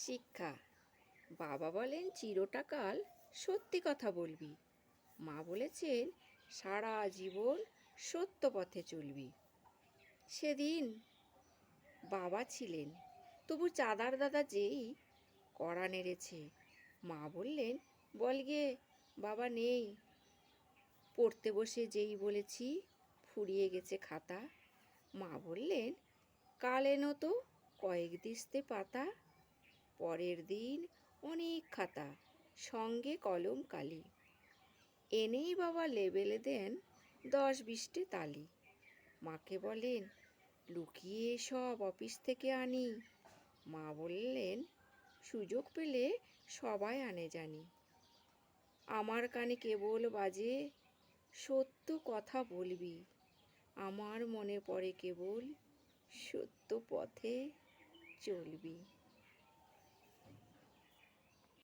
শিক্ষা। বাবা বলেন চিরটাকাল সত্যি কথা বলবি। মা বলেছেন সারা জীবন সত্য পথে চলবি। সেদিন বাবা ছিলেন, তবু চাঁদার দাদা যেই কড়া নেড়েছে, মা বললেন বল গে বাবা নেই। পড়তে বসে যেই বলেছি ফুরিয়ে গেছে খাতা, মা বললেন কাল এনো তো কয়েক দিস্তে পাতা। পরের দিন অনেক খাতা, সঙ্গে কলম কালি, এনেই বাবা লেবেলে দেন 10-20টে তালি। মাকে বলেন লুকিয়ে সব অফিস থেকে আনি, মা বললেন সুযোগ পেলে সবাই আনে জানি। আমার কানে কেবল বাজে সত্য কথা বলবি, আমার মনে পড়ে কেবল সত্য পথে চলবি।